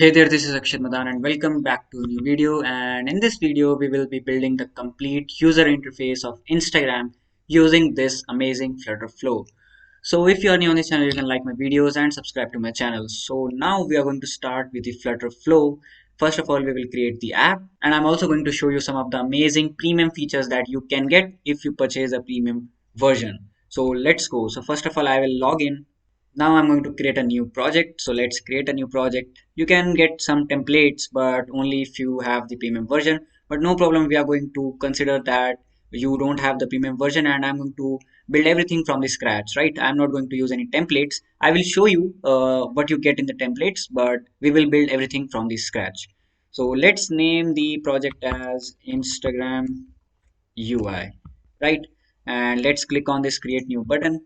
Hey there, this is Akshat Madan and welcome back to a new video. And in this video, we will be building the complete user interface of Instagram using this amazing Flutter Flow. So if you are new on this channel, you can like my videos and subscribe to my channel. So now we are going to start with the Flutter Flow. First of all, we will create the app, and I'm also going to show you some of the amazing premium features that you can get if you purchase a premium version. So let's go. So first of all, I will log in. Now I'm going to create a new project. So let's create a new project. You can get some templates, but only if you have the premium version. But no problem, we are going to consider that you don't have the premium version, and I'm going to build everything from the scratch, right? I'm not going to use any templates. I will show you what you get in the templates, but we will build everything from the scratch. So let's name the project as Instagram UI, right? And let's click on this create new button.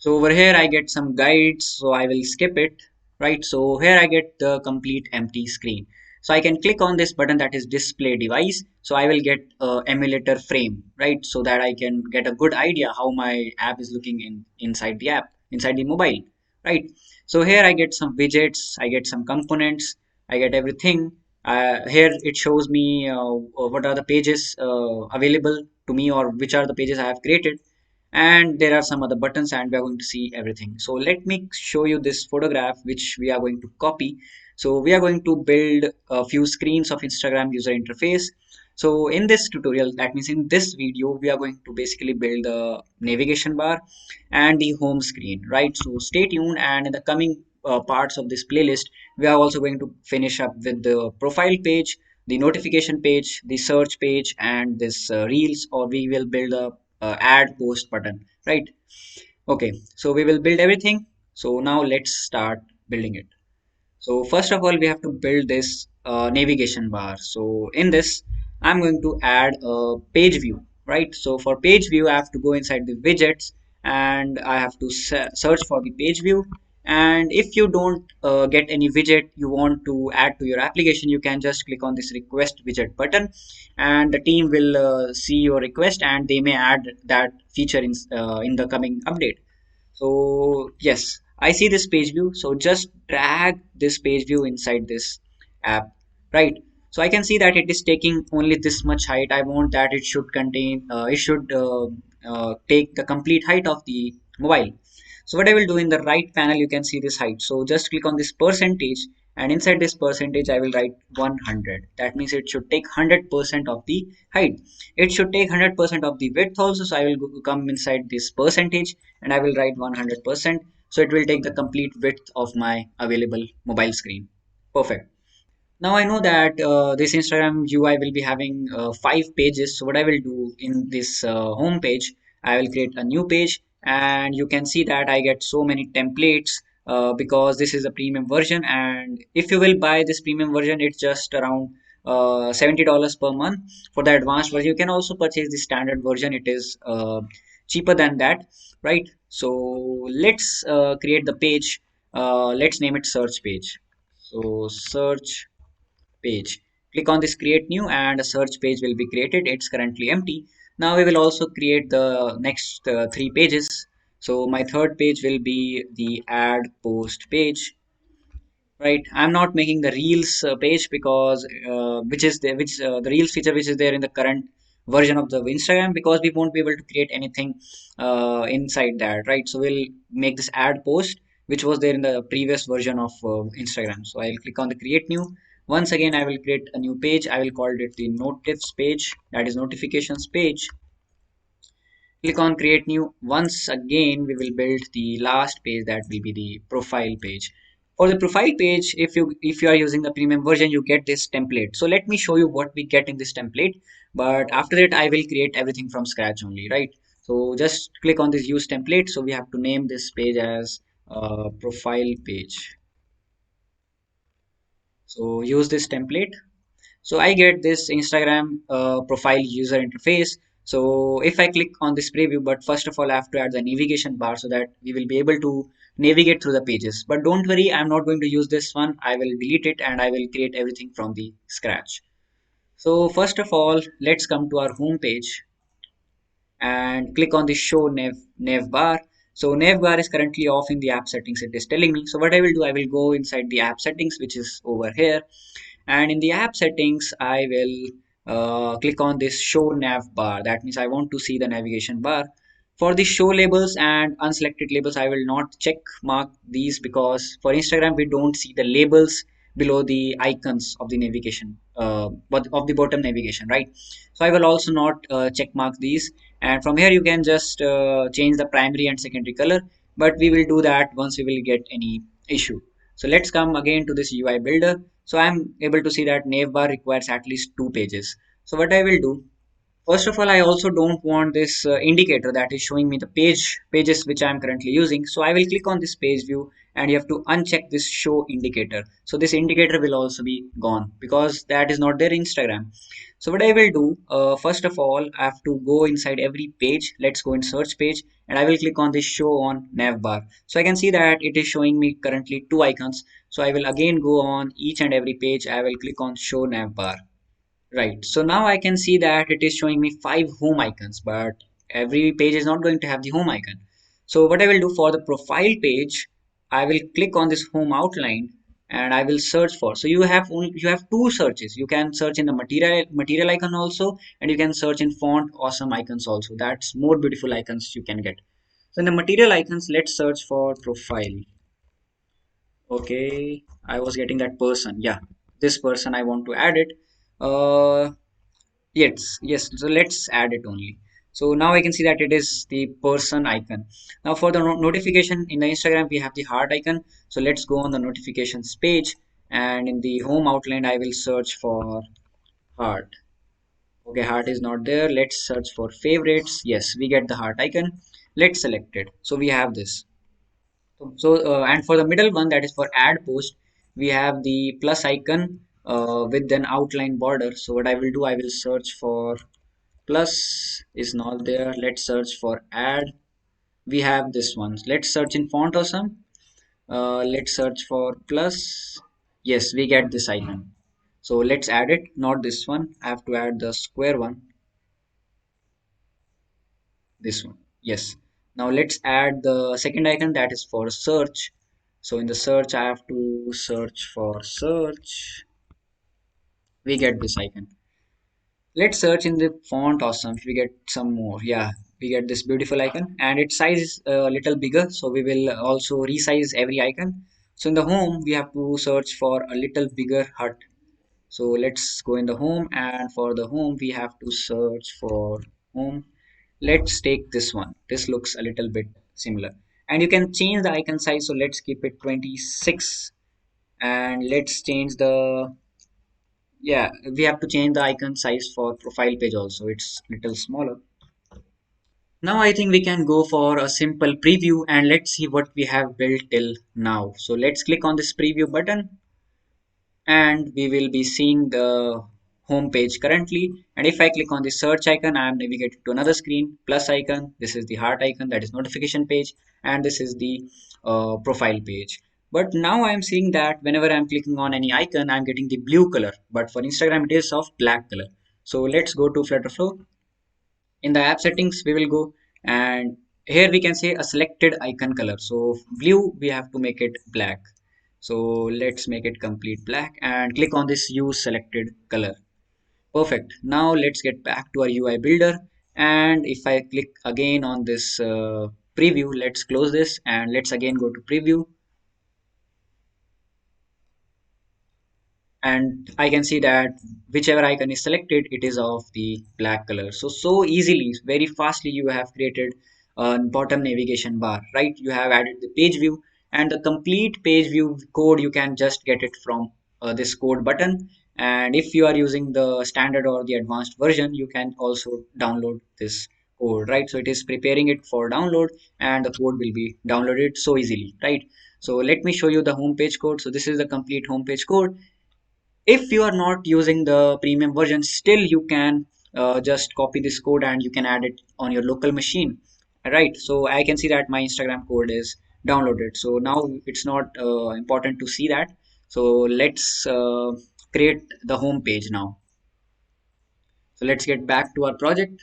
So over here I get some guides, so I will skip it, right? So here I get the complete empty screen. So I can click on this button that is display device. So I will get a emulator frame, right? So that I can get a good idea how my app is looking inside the app, inside the mobile, right? So here I get some widgets, I get some components, I get everything. Here it shows me what are the pages available to me, or which are the pages I have created, and there are some other buttons, and we are going to see everything. So let me show you this photograph which we are going to copy. So we are going to build a few screens of Instagram user interface. So in this tutorial, that means in this video, we are going to basically build the navigation bar and the home screen, right? So stay tuned, and in the coming parts of this playlist, we are also going to finish up with the profile page, the notification page, the search page, and this reels, or we will build a add post button, right? Okay, so we will build everything. So now let's start building it. So first of all, we have to build this navigation bar. So in this, I'm going to add a page view, right? So for page view, I have to go inside the widgets, and I have to search for the page view. And if you don't get any widget you want to add to your application, you can just click on this request widget button, and the team will see your request, and they may add that feature in the coming update. So yes, I see this page view. So just drag this page view inside this app, right? So I can see that it is taking only this much height. I want that it should contain, it should take the complete height of the mobile. So what I will do, in the right panel, you can see this height. So just click on this percentage, and inside this percentage, I will write 100. That means it should take 100% of the height. It should take 100% of the width also. So I will come inside this percentage, and I will write 100%. So it will take the complete width of my available mobile screen. Perfect. Now I know that this Instagram UI will be having 5 pages. So what I will do, in this home page, I will create a new page, and you can see that I get so many templates because this is a premium version. And if you will buy this premium version, it's just around $70 per month. For the advanced version, you can also purchase the standard version. It is cheaper than that, right? So let's create the page. Let's name it search page. So search page. Click on this create new, and a search page will be created. It's currently empty. Now we will also create the next 3 pages. So my third page will be the add post page, right? I'm not making the reels page because which is the reels feature which is there in the current version of the Instagram, because we won't be able to create anything inside that, right? So we'll make this add post which was there in the previous version of Instagram. So I'll click on the create new. Once again, I will create a new page. I will call it the notifs page, that is notifications page. Click on create new. Once again, we will build the last page, that will be the profile page. For the profile page, if you are using the premium version, you get this template. So let me show you what we get in this template. But after that, I will create everything from scratch only, right? So just click on this use template. So we have to name this page as profile page. So use this template. So I get this Instagram profile user interface. So if I click on this preview, but first of all, I have to add the navigation bar so that we will be able to navigate through the pages. But don't worry, I'm not going to use this one. I will delete it, and I will create everything from the scratch. So first of all, let's come to our home page and click on the show nav bar. So navbar is currently off in the app settings, it is telling me. So what I will do, I will go inside the app settings, which is over here, and in the app settings I will click on this show nav bar. That means I want to see the navigation bar. For the show labels and unselected labels, I will not check mark these, because for Instagram we don't see the labels below the icons of the navigation, but of the bottom navigation, right? So I will also not check mark these. And from here you can just change the primary and secondary color, but we will do that once we will get any issue. So let's come again to this UI builder. So I'm able to see that navbar requires at least 2 pages. So what I will do, first of all, I also don't want this indicator that is showing me the pages which I'm currently using. So I will click on this page view, and you have to uncheck this show indicator. So this indicator will also be gone, because that is not there in Instagram. So what I will do, first of all, I have to go inside every page. Let's go in search page, and I will click on this show on navbar. So I can see that it is showing me currently 2 icons. So I will again go on each and every page. I will click on show navbar. Right. So now I can see that it is showing me 5 home icons, but every page is not going to have the home icon. So what I will do for the profile page, I will click on this home outline, and I will search for. So you have two searches. You can search in the material icon also, and you can search in font awesome icons also. That's more beautiful icons you can get. So in the material icons, let's search for profile. Okay, I was getting that person. Yeah, this person I want to add it. Uh, yes. So let's add it only. So now I can see that it is the person icon. Now for the notification in the Instagram, we have the heart icon. So let's go on the notifications page, and in the home outline, I will search for heart. Okay, heart is not there. Let's search for favorites. Yes, we get the heart icon. Let's select it. So we have this. And for the middle one, that is for add post, we have the plus icon with an outline border. So what I will do, I will search for plus is not there. Let's search for add. We have this one. Let's search in font awesome. Let's search for plus. Yes, we get this icon. So let's add it, not this one. I have to add the square one, this one. Yes. Now let's add the second icon, that is for search. So in the search, I have to search for search. We get this icon. Let's search in the font awesome. If we get some more, yeah, we get this beautiful icon, and its size is a little bigger. So we will also resize every icon. So in the home, we have to search for a little bigger hut. So let's go in the home, and for the home, we have to search for home. Let's take this one. This looks a little bit similar. And you can change the icon size. So let's keep it 26. And let's change the, yeah, we have to change the icon size for profile page also. It's little smaller. Now I think we can go for a simple preview, and let's see what we have built till now. So let's click on this preview button, and we will be seeing the home page currently. And if I click on the search icon, I am navigated to another screen. Plus icon, this is the heart icon, that is notification page, and this is the profile page. But now I am seeing that whenever I'm clicking on any icon, I'm getting the blue color, but for Instagram it is of black color. So let's go to Flutterflow. In the app settings, we will go, and here we can say a selected icon color. So blue, we have to make it black. So let's make it complete black, and click on this use selected color. Perfect. Now let's get back to our UI builder, and if I click again on this preview, let's close this, and let's again go to preview. And I can see that whichever icon is selected, it is of the black color. So easily, very fastly, you have created a bottom navigation bar, right? You have added the page view, and the complete page view code, you can just get it from this code button. And if you are using the standard or the advanced version, you can also download this code, right? So it is preparing it for download, and the code will be downloaded so easily, right? So let me show you the homepage code. So this is the complete homepage code. If you are not using the premium version, still you can just copy this code, and you can add it on your local machine, right? So I can see that my Instagram code is downloaded. So now it's not important to see that. So let's create the home page now. So let's get back to our project.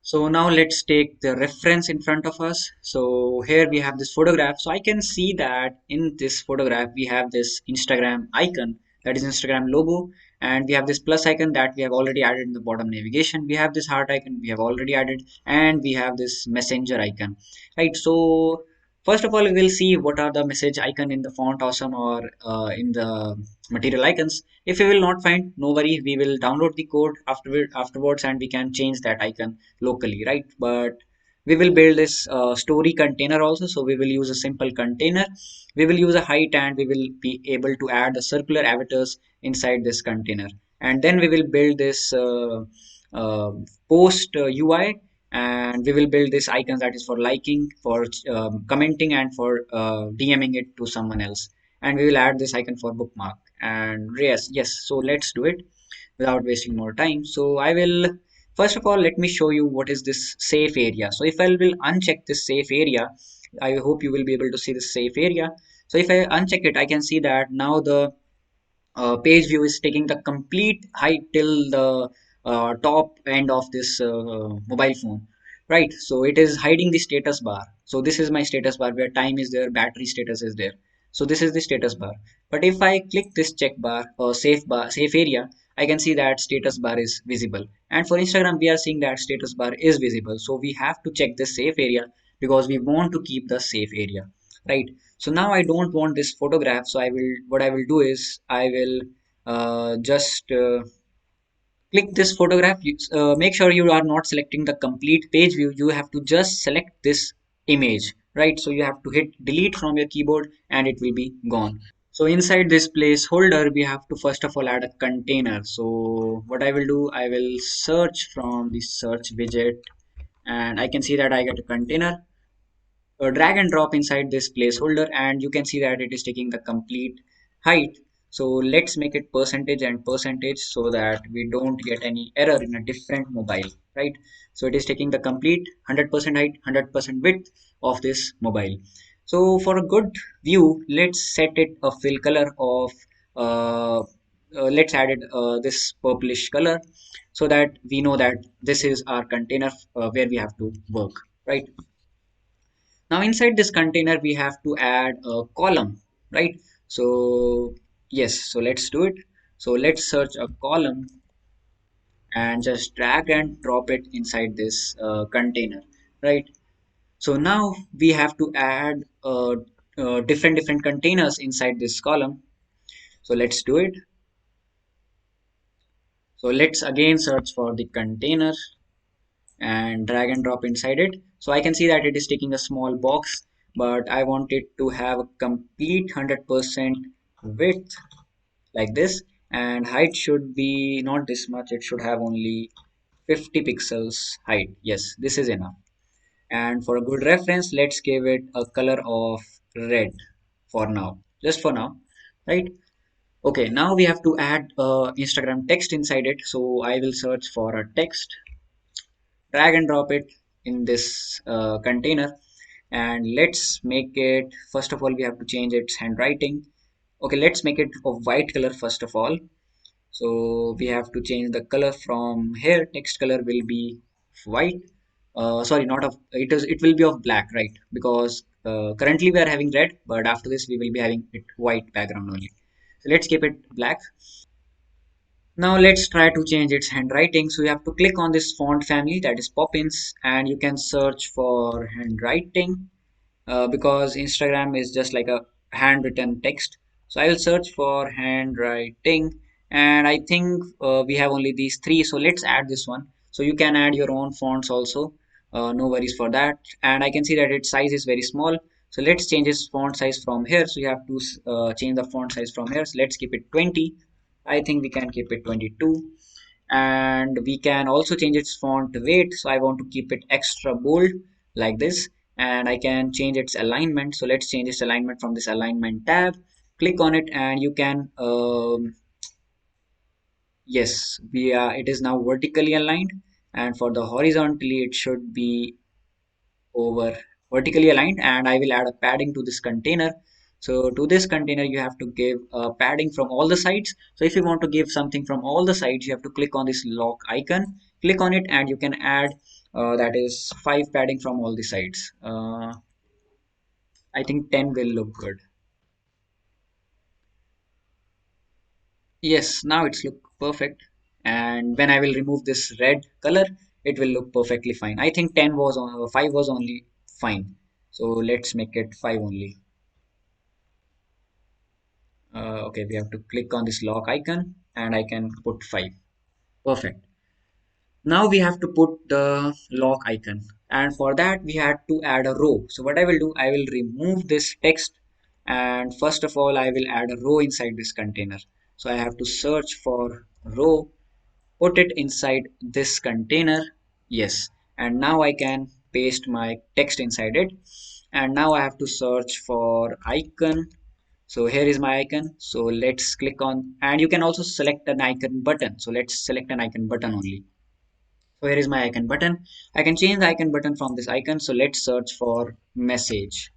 So now let's take the reference in front of us. So here we have this photograph. So I can see that in this photograph we have this Instagram icon, that is Instagram logo, and we have this plus icon that we have already added in the bottom navigation. We have this heart icon we have already added, and we have this messenger icon. Right. So first of all, we will see what are the message icon in the font awesome or in the material icons. If we will not find, no worry, we will download the code afterwards, and we can change that icon locally, right? But we will build this story container also. So we will use a simple container. We will use a height, and we will be able to add the circular avatars inside this container. And then we will build this uh, post UI, and we will build this icons that is for liking, for commenting, and for DMing it to someone else. And we will add this icon for bookmark. And yes, so let's do it without wasting more time. So I will, first of all, let me show you what is this safe area. So if I will uncheck this safe area, I hope you will be able to see this safe area. So if I uncheck it, I can see that now the page view is taking the complete height till the top end of this mobile phone, right? So it is hiding the status bar. So this is my status bar where time is there, battery status is there. So this is the status bar. But if I click this check bar, safe area, I can see that status bar is visible. And for Instagram, we are seeing that status bar is visible. So we have to check this safe area because we want to keep the safe area, right? So now I don't want this photograph. So what I will do is I will just click this photograph. Make sure you are not selecting the complete page view. You have to just select this image, right? So you have to hit delete from your keyboard and it will be gone. So inside this placeholder, we have to first of all add a container. So what I will do, I will search from the search widget, and I can see that I get a container. Drag and drop inside this placeholder, and you can see that it is taking the complete height. So let's make it percentage and percentage so that we don't get any error in a different mobile, right? So it is taking the complete 100% height, 100% width of this mobile. So for a good view, let's set it a fill color of let's add it this purplish color so that we know that this is our container where we have to work, right? Now inside this container, we have to add a column, right? So yes, so let's do it. So let's search a column and just drag and drop it inside this container, right? So now we have to add different containers inside this column. So let's do it. So let's again search for the container and drag and drop inside it. So I can see that it is taking a small box, but I want it to have a complete 100% width like this, and height should be not this much. It should have only 50 pixels height. Yes, this is enough. And for a good reference, let's give it a color of red for now, just for now, right? Okay, now we have to add Instagram text inside it. So I will search for a text, drag and drop it in this container, and let's make it, first of all we have to change its handwriting. Okay, let's make it of white color first of all. So we have to change the color from here. Text color will be white. Sorry, not of, it will be of black, right? Because currently we are having red, but after this we will be having it white background only. So let's keep it black. Now let's try to change its handwriting. So you have to click on this font family, that is Poppins, and you can search for handwriting because Instagram is just like a handwritten text. So I will search for handwriting, and I think we have only these three. So let's add this one. So you can add your own fonts also. No worries for that. And I can see that its size is very small. So let's change its font size from here. So you have to change the font size from here. So let's keep it 20. I think we can keep it 22, and we can also change its font weight. So I want to keep it extra bold like this, and I can change its alignment. So let's change its alignment from this alignment tab. Click on it, and you can yes, we are, it is now vertically aligned, and for the horizontally it should be over vertically aligned. And I will add a padding to this container. So to this container you have to give a padding from all the sides. So if you want to give something from all the sides, you have to click on this lock icon, click on it, and you can add that is 5 padding from all the sides. I think 10 will look good. Yes, now it's look perfect. And when I will remove this red color, it will look perfectly fine. I think 10 was on, 5 was only fine. So let's make it 5 only. Okay, we have to click on this lock icon and I can put 5. Perfect. Now we have to put the lock icon. And for that, we had to add a row. So what I will do, I will remove this text. And first of all, I will add a row inside this container. So I have to search for row, put it inside this container. Yes, and now I can paste my text inside it. And now I have to search for icon. So here is my icon. So let's click on, and you can also select an icon button. So let's select an icon button only. So here is my icon button. I can change the icon button from this icon. So let's search for message.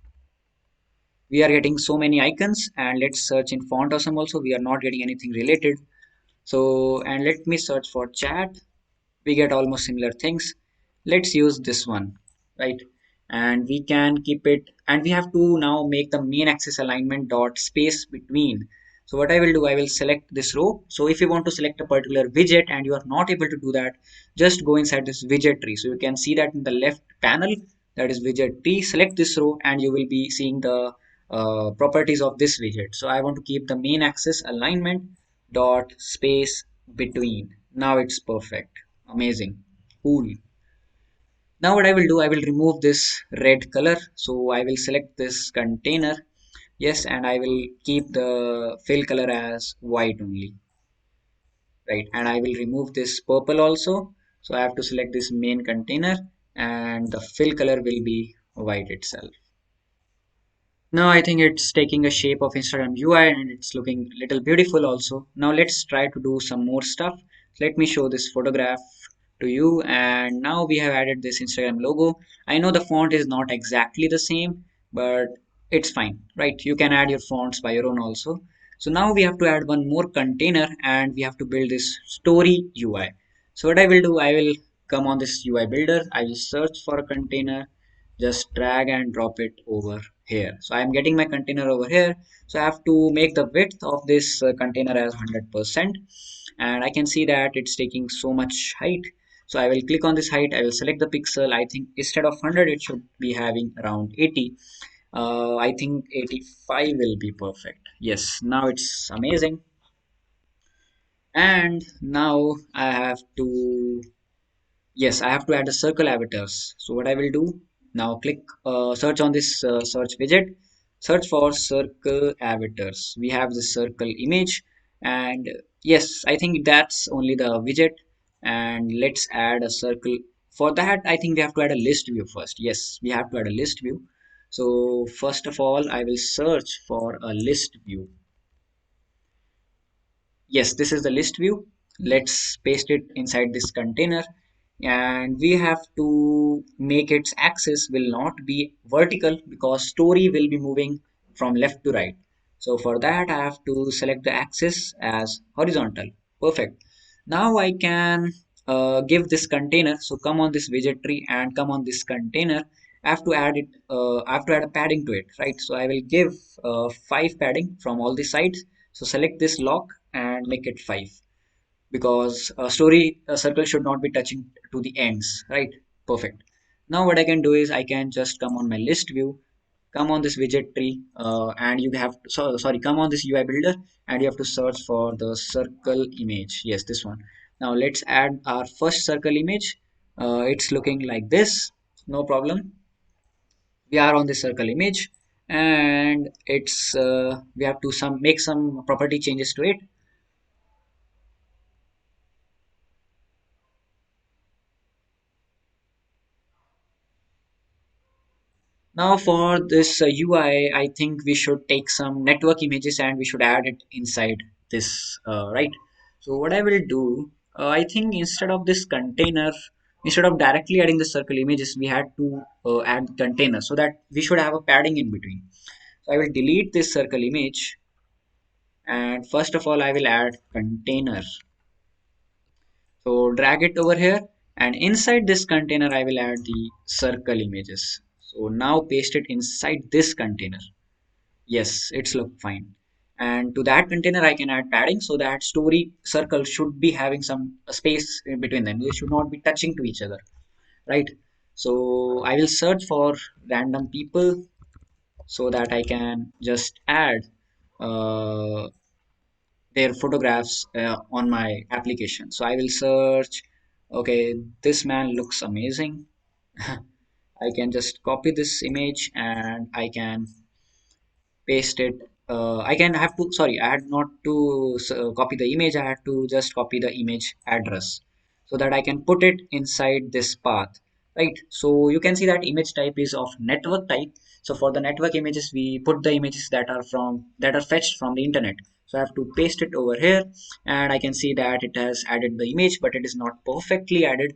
We are getting so many icons, and let's search in font awesome also. We are not getting anything related. So, and let me search for chat. We get almost similar things. Let's use this one, right? And we can keep it, and we have to now make the main axis alignment dot space between. So what I will do, I will select this row. So if you want to select a particular widget and you are not able to do that, just go inside this widget tree. So you can see that in the left panel, that is widget tree. Select this row and you will be seeing the properties of this widget. So I want to keep the main axis alignment dot space between. Now it's perfect. Amazing. Cool. Now what I will do, I will remove this red color. So I will select this container. Yes, and I will keep the fill color as white only. Right. And I will remove this purple also. So I have to select this main container and the fill color will be white itself. Now I think it's taking a shape of Instagram UI and it's looking little beautiful also. Now let's try to do some more stuff. Let me show this photograph to you, and now we have added this Instagram logo. I know the font is not exactly the same, but it's fine, right? You can add your fonts by your own also. So now we have to add one more container and we have to build this story UI. So what I will do, I will come on this UI builder. I will search for a container, just drag and drop it over here. So I am getting my container over here. So I have to make the width of this container as 100%. And I can see that it's taking so much height. So I will click on this height. I will select the pixel. I think instead of 100, it should be having around 80. I think 85 will be perfect. Yes, now it's amazing. And now I have to Yes, I have to add a circle avatars. So what I will do now, click search on this search widget, search for circle avatars. We have the circle image, and yes, I think that's only the widget. And let's add a circle. For that, I think we have to add a list view first. Yes, we have to add a list view. So first of all, I will search for a list view. Yes, this is the list view. Let's paste it inside this container, and we have to make its axis will not be vertical because story will be moving from left to right. So for that I have to select the axis as horizontal. Perfect. Now I can give this container. So come on this widget tree and come on this container. I have to add it. I have to add a padding to it, right? So I will give 5 padding from all the sides. So select this lock and make it 5 because a story a circle should not be touching to the ends, right? Perfect. Now what I can do is I can just come on my list view, come on this widget tree, and you have to, sorry, come on this UI builder and you have to search for the circle image. Yes, this one. Now let's add our first circle image. It's looking like this. No problem. We are on the circle image, and it's we have to some make some property changes to it. Now for this UI, I think we should take some network images and we should add it inside this, right? So what I will do, I think instead of this container, instead of directly adding the circle images, we had to add container so that we should have a padding in between. So I will delete this circle image, and first of all, I will add container. So drag it over here And inside this container I will add the circle images. So now paste it inside this container. Yes, it's look fine. And to that container I can add padding, so that story circle should be having some space in between them. They should not be touching to each other, right? So I will search for random people so that I can just add uh, their photographs on my application. So I will search, okay, this man looks amazing. I can just copy this image and I can paste it. I can have to, sorry, I had not to copy the image, I had to just copy the image address so that I can put it inside this path, right? So you can see that image type is of network type. So for the network images, we put the images that are fetched from the internet. So I have to paste it over here and I can see that it has added the image, but it is not perfectly added.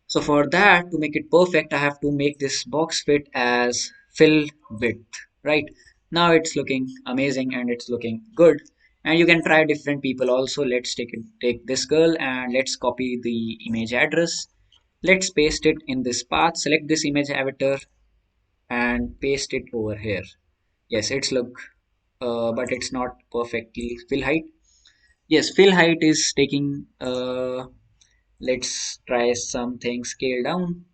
So for that, to make it perfect, I have to make this box fit as fill width, right? Now it's looking amazing and it's looking good. And you can try different people also. Let's take this girl and let's copy the image address. Let's paste it in this path. Select this image avatar and paste it over here. Yes, it's look, but it's not perfectly fill height. Yes, fill height is taking. Let's try something scale down.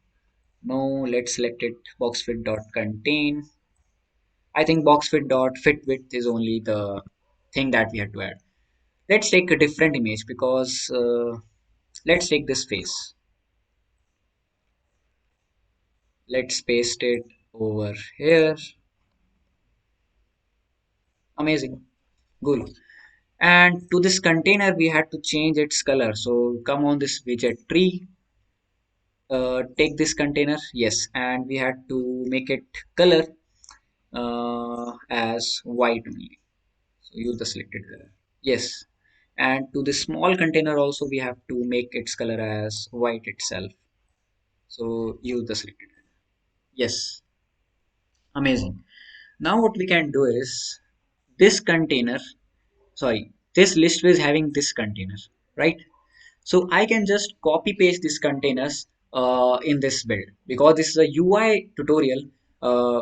No, let's select it boxfit dot contain. I think boxfit dot fit width is only the thing that we had to add. Let's take a different image because let's take this face. Let's paste it over here. Amazing. Cool. And to this container, we had to change its color. So come on this widget tree, take this container. Yes, and we had to make it color as white only. So use the selected color. Yes. And to this small container also we have to make its color as white itself. So use the selected color. Yes. Amazing. Now what we can do is this container, sorry, this list is having this container, right? So I can just copy paste these containers in this build because this is a UI tutorial.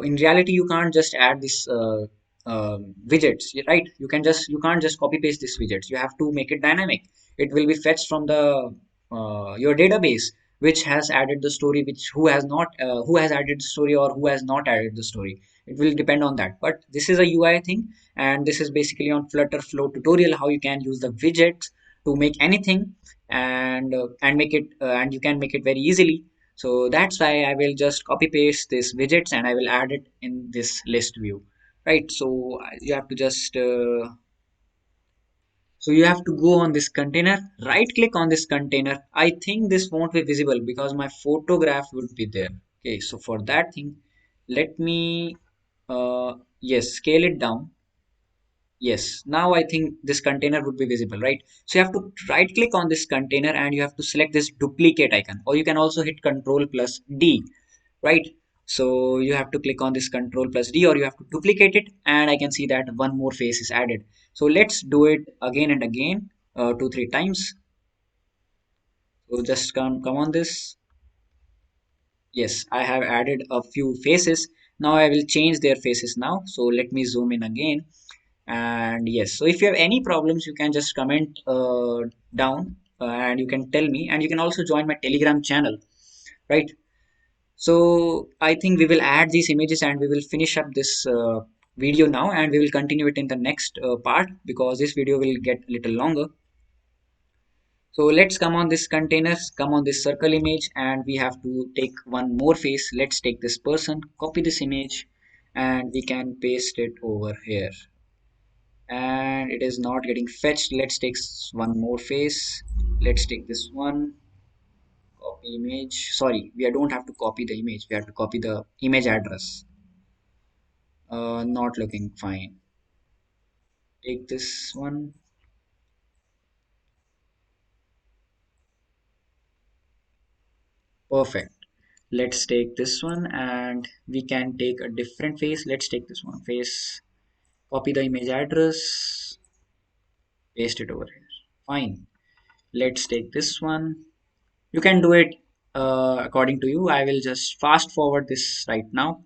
In reality, you can't just add this widgets, right? You can't just copy paste these widgets. You have to make it dynamic. It will be fetched from the your database, which has added the story, which who has added the story or who has not added the story. It will depend on that. But this is a UI thing, and this is basically on Flutter Flow tutorial how you can use the widgets to make anything and make it and you can make it very easily. So that's why I will just copy paste this widgets and I will add it in this list view, right? So you have to just so you have to go on this container, right click on this container. I think this won't be visible because my photograph would be there. Okay, so for that thing, let me yes, scale it down. Yes, now I think this container would be visible, right? So you have to right click on this container and you have to select this duplicate icon, or you can also hit Control plus D, right? So you have to click on this Control plus D, or you have to duplicate it, and I can see that one more face is added. So let's do it again and again, two, three times. So just come on this. Yes, I have added a few faces. Now I will change their faces now. So let me zoom in again. And yes, so if you have any problems, you can just comment down and you can tell me. And you can also join my Telegram channel, right? So I think we will add these images and we will finish up this video now and we will continue it in the next part because this video will get a little longer. So let's come on this containers, come on this circle image, and we have to take one more face. Let's take this person, copy this image, and we can paste it over here. And it is not getting fetched. Let's take one more face. Let's take this one, copy image. Sorry, we don't have to copy the image. We have to copy the image address. Not looking fine. Take this one. Perfect. Let's take this one and we can take a different face. Let's take this one face, copy the image address, paste it over here. Fine. Let's take this one. You can do it according to you. I will just fast forward this right now.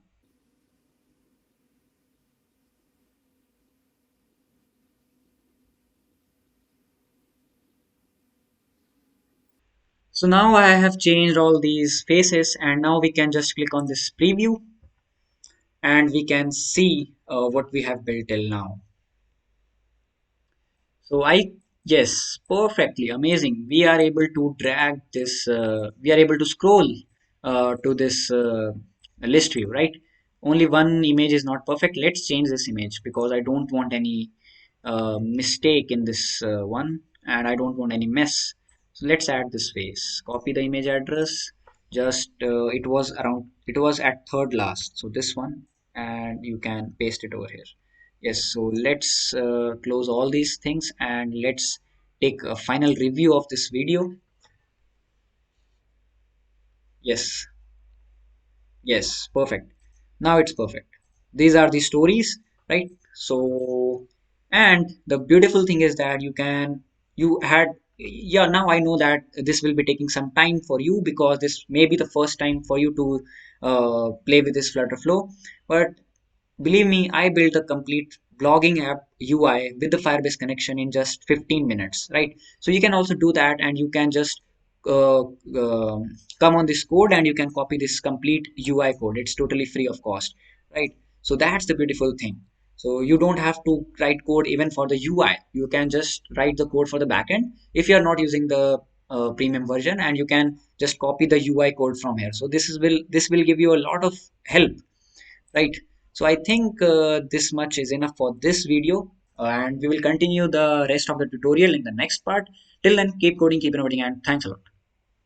So now I have changed all these faces, and now we can just click on this preview, and we can see what we have built till now. So yes, perfectly amazing. We are able to drag this, we are able to scroll to this list view, right? Only one image is not perfect. Let's change this image because I don't want any mistake in this one, and I don't want any mess. So let's add this face. Copy the image address. Just it was at third last. So this one, and you can paste it over here. Yes, so let's close all these things and let's take a final review of this video. Yes, yes, perfect. Now it's perfect. These are the stories, right? So, and the beautiful thing is that you had, yeah, now I know that this will be taking some time for you because this may be the first time for you to play with this Flutter Flow. But believe me, I built a complete blogging app UI with the Firebase connection in just 15 minutes, right? So you can also do that and you can just uh, come on this code and you can copy this complete UI code. It's totally free of cost, right? So that's the beautiful thing. So you don't have to write code even for the UI. You can just write the code for the backend if you're not using the premium version, and you can just copy the UI code from here. So this will give you a lot of help, right? So I think this much is enough for this video, and we will continue the rest of the tutorial in the next part. Till then, keep coding, keep innovating, and thanks a lot.